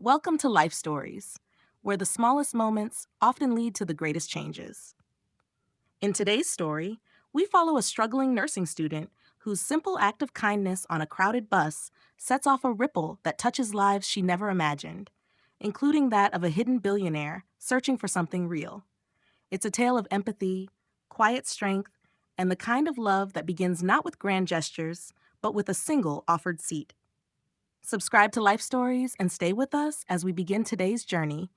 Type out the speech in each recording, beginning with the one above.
Welcome to Life Stories, where the smallest moments often lead to the greatest changes. In today's story, we follow a struggling nursing student whose simple act of kindness on a crowded bus sets off a ripple that touches lives she never imagined, including that of a hidden billionaire searching for something real. It's a tale of empathy, quiet strength, and the kind of love that begins not with grand gestures, but with a single offered seat. Subscribe to Life Stories and stay with us as we begin today's journey,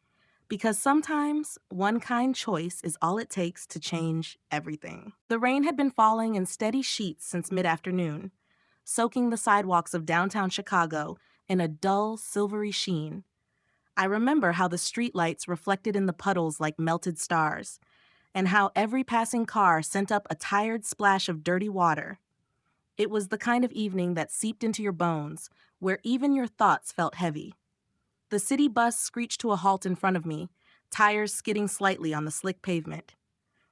because sometimes one kind choice is all it takes to change everything. The rain had been falling in steady sheets since mid-afternoon, soaking the sidewalks of downtown Chicago in a dull, silvery sheen. I remember how the streetlights reflected in the puddles like melted stars, and how every passing car sent up a tired splash of dirty water. It was the kind of evening that seeped into your bones, where even your thoughts felt heavy. The city bus screeched to a halt in front of me, tires skidding slightly on the slick pavement.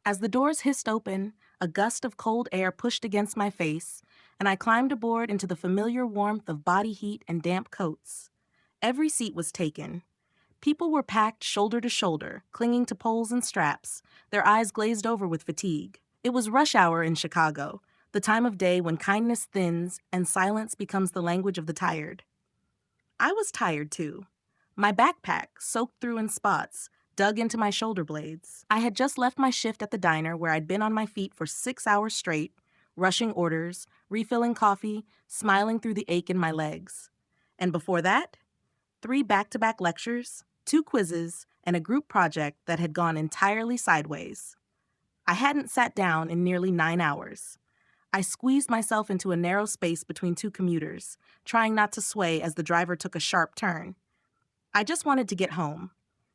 As the doors hissed open, a gust of cold air pushed against my face, and I climbed aboard into the familiar warmth of body heat and damp coats. Every seat was taken. People were packed shoulder to shoulder, clinging to poles and straps, their eyes glazed over with fatigue. It was rush hour in Chicago, the time of day when kindness thins and silence becomes the language of the tired. I was tired too. My backpack, soaked through in spots, dug into my shoulder blades. I had just left my shift at the diner where I'd been on my feet for 6 hours straight, rushing orders, refilling coffee, smiling through the ache in my legs. And before that, 3 back-to-back lectures, 2 quizzes, and a group project that had gone entirely sideways. I hadn't sat down in nearly 9 hours. I squeezed myself into a narrow space between 2 commuters, trying not to sway as the driver took a sharp turn. I just wanted to get home,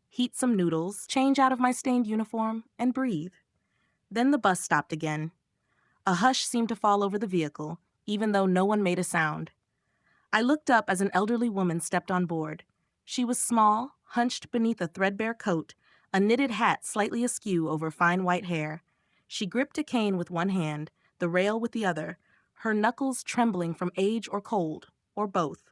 heat some noodles, change out of my stained uniform, and breathe. Then the bus stopped again. A hush seemed to fall over the vehicle, even though no one made a sound. I looked up as an elderly woman stepped on board. She was small, hunched beneath a threadbare coat, a knitted hat slightly askew over fine white hair. She gripped a cane with one hand, the rail with the other, her knuckles trembling from age or cold, or both.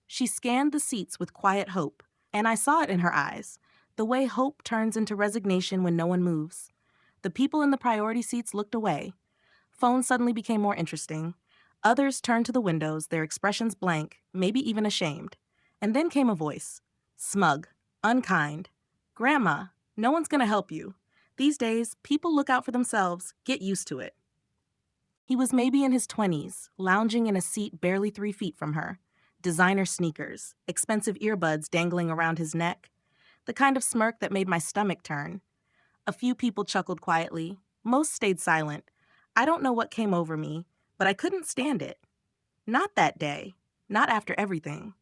She scanned the seats with quiet hope, and I saw it in her eyes, the way hope turns into resignation when no one moves. The people in the priority seats looked away. Phones suddenly became more interesting. Others turned to the windows, their expressions blank, maybe even ashamed. And then came a voice. Smug, unkind. Grandma, no one's gonna help you. These days, people look out for themselves. Get used to it. He was maybe in his 20s, lounging in a seat barely 3 feet from her. Designer sneakers, expensive earbuds dangling around his neck. The kind of smirk that made my stomach turn. A few people chuckled quietly. Most stayed silent. I don't know what came over me, but I couldn't stand it. Not that day. Not after everything.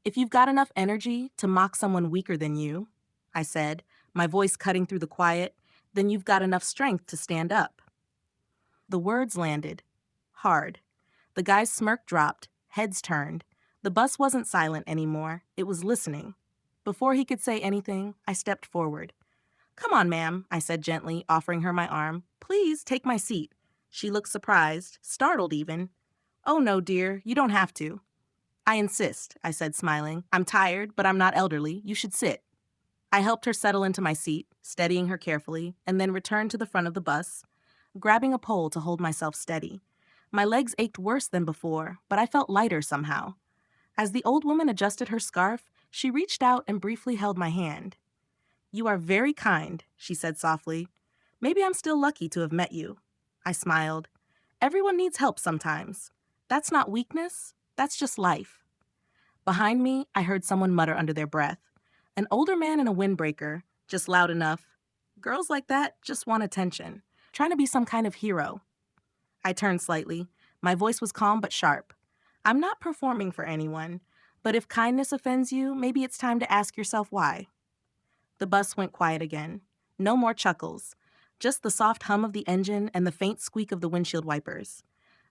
If you've got enough energy to mock someone weaker than you, I said, my voice cutting through the quiet, then you've got enough strength to stand up. The words landed. Hard. The guy's smirk dropped, heads turned. The bus wasn't silent anymore. It was listening. Before he could say anything, I stepped forward. Come on, ma'am, I said gently, offering her my arm. Please take my seat. She looked surprised, startled even. Oh, no, dear, you don't have to. I insist, I said, smiling. I'm tired, but I'm not elderly. You should sit. I helped her settle into my seat, steadying her carefully, and then returned to the front of the bus, grabbing a pole to hold myself steady. My legs ached worse than before, but I felt lighter somehow. As the old woman adjusted her scarf, she reached out and briefly held my hand. You are very kind, she said softly. Maybe I'm still lucky to have met you. I smiled. Everyone needs help sometimes. That's not weakness, that's just life. Behind me, I heard someone mutter under their breath. An older man in a windbreaker, just loud enough. Girls like that just want attention, trying to be some kind of hero. I turned slightly. My voice was calm but sharp. I'm not performing for anyone, but if kindness offends you, maybe it's time to ask yourself why. The bus went quiet again. No more chuckles, just the soft hum of the engine and the faint squeak of the windshield wipers.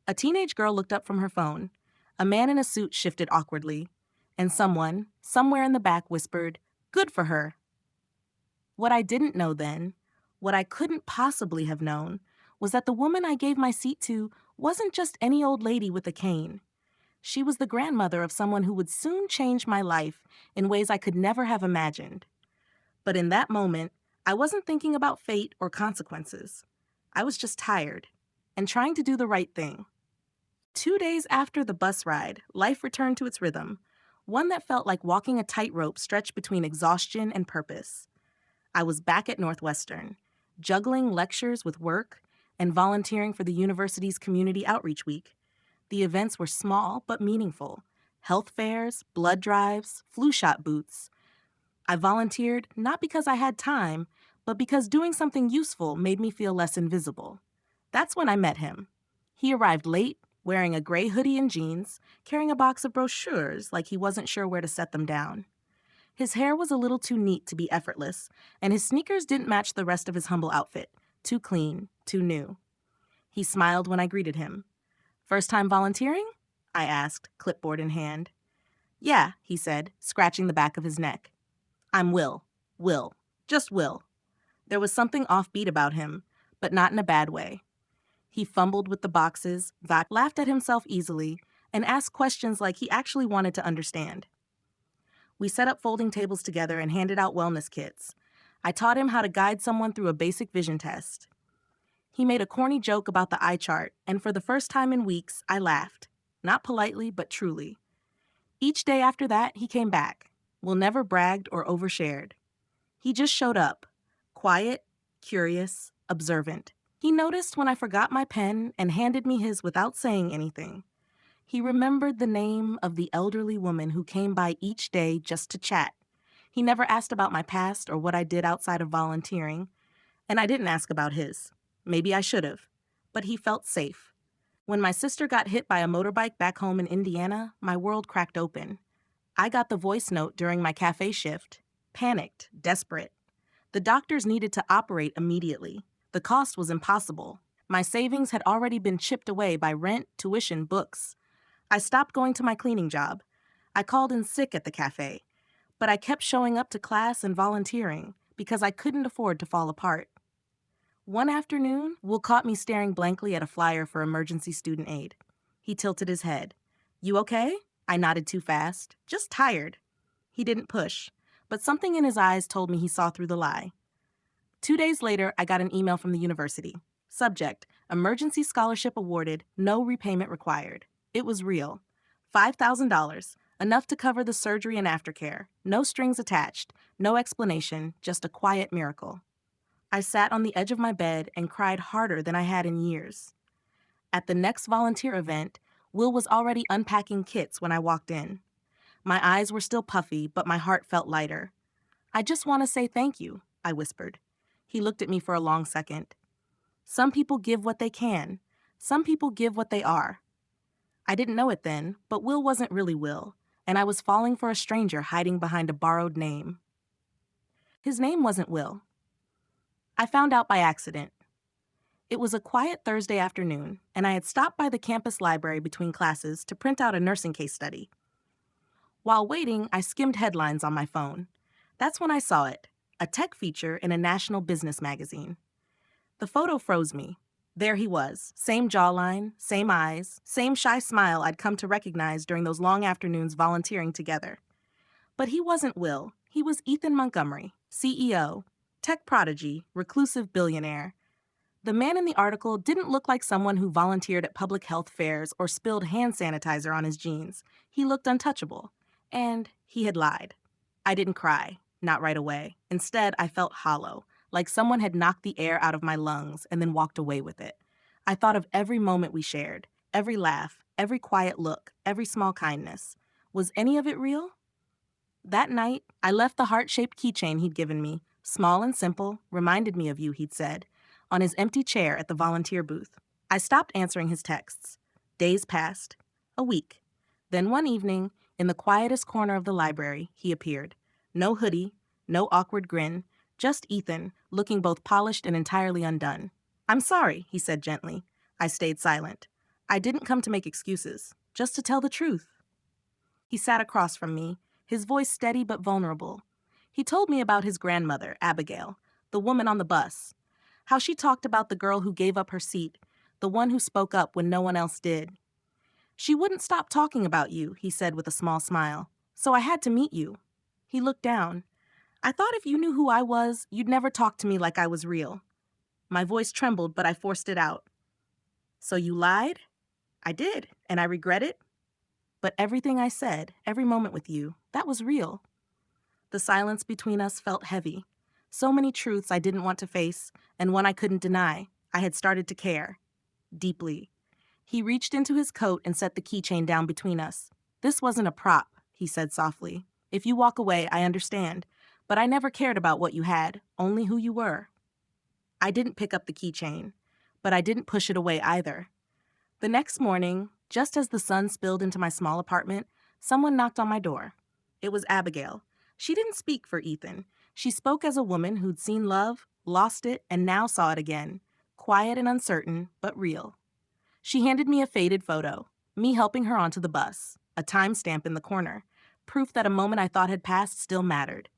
A teenage girl looked up from her phone. A man in a suit shifted awkwardly, and someone, somewhere in the back, whispered, "Good for her." What I didn't know then, what I couldn't possibly have known, was that the woman I gave my seat to wasn't just any old lady with a cane. She was the grandmother of someone who would soon change my life in ways I could never have imagined. But in that moment, I wasn't thinking about fate or consequences. I was just tired and trying to do the right thing. 2 days after the bus ride, life returned to its rhythm, one that felt like walking a tightrope stretched between exhaustion and purpose. I was back at Northwestern, juggling lectures with work and volunteering for the university's Community Outreach Week. The events were small but meaningful: health fairs, blood drives, flu shot booths. I volunteered not because I had time, but because doing something useful made me feel less invisible. That's when I met him. He arrived late, wearing a gray hoodie and jeans, carrying a box of brochures like he wasn't sure where to set them down. His hair was a little too neat to be effortless, and his sneakers didn't match the rest of his humble outfit. Too clean, too new. He smiled when I greeted him. "First time volunteering?" I asked, clipboard in hand. "Yeah," he said, scratching the back of his neck. "I'm Will. Will. Just Will." There was something offbeat about him, but not in a bad way. He fumbled with the boxes, laughed at himself easily, and asked questions like he actually wanted to understand. We set up folding tables together and handed out wellness kits. I taught him how to guide someone through a basic vision test. He made a corny joke about the eye chart, and for the first time in weeks, I laughed. Not politely, but truly. Each day after that, he came back. Will never bragged or overshared. He just showed up. Quiet, curious, observant. He noticed when I forgot my pen and handed me his without saying anything. He remembered the name of the elderly woman who came by each day just to chat. He never asked about my past or what I did outside of volunteering, and I didn't ask about his. Maybe I should have, but he felt safe. When my sister got hit by a motorbike back home in Indiana, my world cracked open. I got the voice note during my cafe shift, panicked, desperate. The doctors needed to operate immediately. The cost was impossible. My savings had already been chipped away by rent, tuition, books. I stopped going to my cleaning job. I called in sick at the cafe, but I kept showing up to class and volunteering because I couldn't afford to fall apart. One afternoon, Will caught me staring blankly at a flyer for emergency student aid. He tilted his head. "You okay?" I nodded too fast. "Just tired." He didn't push, but something in his eyes told me he saw through the lie. 2 days later, I got an email from the university. Subject: emergency scholarship awarded, no repayment required. It was real. $5,000, enough to cover the surgery and aftercare. No strings attached, no explanation, just a quiet miracle. I sat on the edge of my bed and cried harder than I had in years. At the next volunteer event, Will was already unpacking kits when I walked in. My eyes were still puffy, but my heart felt lighter. "I just want to say thank you," I whispered. He looked at me for a long second. "Some people give what they can. Some people give what they are." I didn't know it then, but Will wasn't really Will, and I was falling for a stranger hiding behind a borrowed name. His name wasn't Will. I found out by accident. It was a quiet Thursday afternoon, and I had stopped by the campus library between classes to print out a nursing case study. While waiting, I skimmed headlines on my phone. That's when I saw it, a tech feature in a national business magazine. The photo froze me. There he was, same jawline, same eyes, same shy smile I'd come to recognize during those long afternoons volunteering together. But he wasn't Will. He was Ethan Montgomery, CEO, tech prodigy, reclusive billionaire. The man in the article didn't look like someone who volunteered at public health fairs or spilled hand sanitizer on his jeans. He looked untouchable. And he had lied. I didn't cry, not right away. Instead, I felt hollow, like someone had knocked the air out of my lungs and then walked away with it. I thought of every moment we shared, every laugh, every quiet look, every small kindness. Was any of it real? That night, I left the heart-shaped keychain he'd given me, small and simple, reminded me of you, he'd said, on his empty chair at the volunteer booth. I stopped answering his texts. Days passed. A week. Then one evening, in the quietest corner of the library, he appeared. No hoodie, no awkward grin, just Ethan, looking both polished and entirely undone. "I'm sorry," he said gently. I stayed silent. I didn't come to make excuses, just to tell the truth. He sat across from me, his voice steady but vulnerable. He told me about his grandmother, Abigail, the woman on the bus, how she talked about the girl who gave up her seat, the one who spoke up when no one else did. She wouldn't stop talking about you, he said with a small smile. So I had to meet you. He looked down. I thought if you knew who I was, you'd never talk to me like I was real. My voice trembled, but I forced it out. So you lied? I did, and I regret it. But everything I said, every moment with you, that was real. The silence between us felt heavy. So many truths I didn't want to face, and one I couldn't deny. I had started to care. Deeply. He reached into his coat and set the keychain down between us. This wasn't a prop, he said softly. If you walk away, I understand. But I never cared about what you had, only who you were. I didn't pick up the keychain, but I didn't push it away either. The next morning, just as the sun spilled into my small apartment, someone knocked on my door. It was Abigail. She didn't speak for Ethan. She spoke as a woman who'd seen love, lost it, and now saw it again. Quiet and uncertain, but real. She handed me a faded photo, me helping her onto the bus, a timestamp in the corner, proof that a moment I thought had passed still mattered.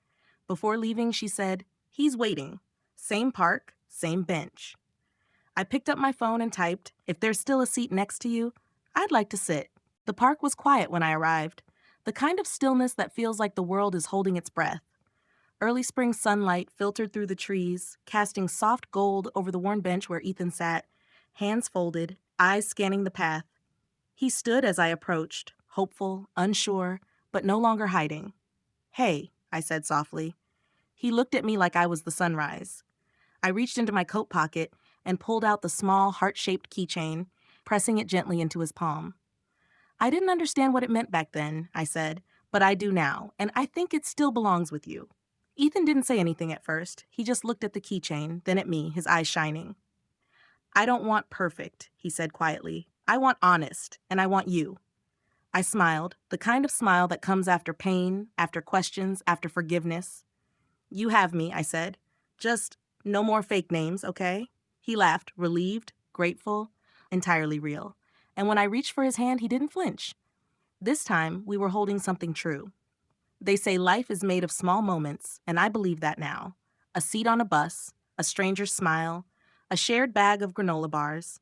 Before leaving, she said, "He's waiting. Same park, same bench." I picked up my phone and typed, "If there's still a seat next to you, I'd like to sit." The park was quiet when I arrived, the kind of stillness that feels like the world is holding its breath. Early spring sunlight filtered through the trees, casting soft gold over the worn bench where Ethan sat, hands folded, eyes scanning the path. He stood as I approached, hopeful, unsure, but no longer hiding. "Hey," I said softly. He looked at me like I was the sunrise. I reached into my coat pocket and pulled out the small, heart-shaped keychain, pressing it gently into his palm. "I didn't understand what it meant back then," I said, "but I do now, and I think it still belongs with you." Ethan didn't say anything at first. He just looked at the keychain, then at me, his eyes shining. "I don't want perfect," he said quietly. "I want honest, and I want you." I smiled, the kind of smile that comes after pain, after questions, after forgiveness. "You have me," I said. "Just no more fake names, okay?" He laughed, relieved, grateful, entirely real. And when I reached for his hand, he didn't flinch. This time, we were holding something true. They say life is made of small moments, and I believe that now. A seat on a bus, a stranger's smile, a shared bag of granola bars.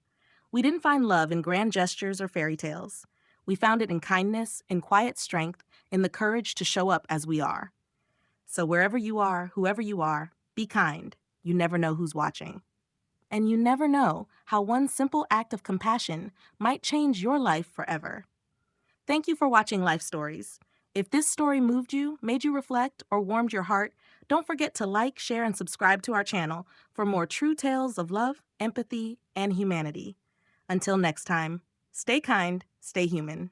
We didn't find love in grand gestures or fairy tales. We found it in kindness, in quiet strength, in the courage to show up as we are. So wherever you are, whoever you are, be kind. You never know who's watching. And you never know how one simple act of compassion might change your life forever. Thank you for watching Life Stories. If this story moved you, made you reflect, or warmed your heart, don't forget to like, share, and subscribe to our channel for more true tales of love, empathy, and humanity. Until next time, stay kind, stay human.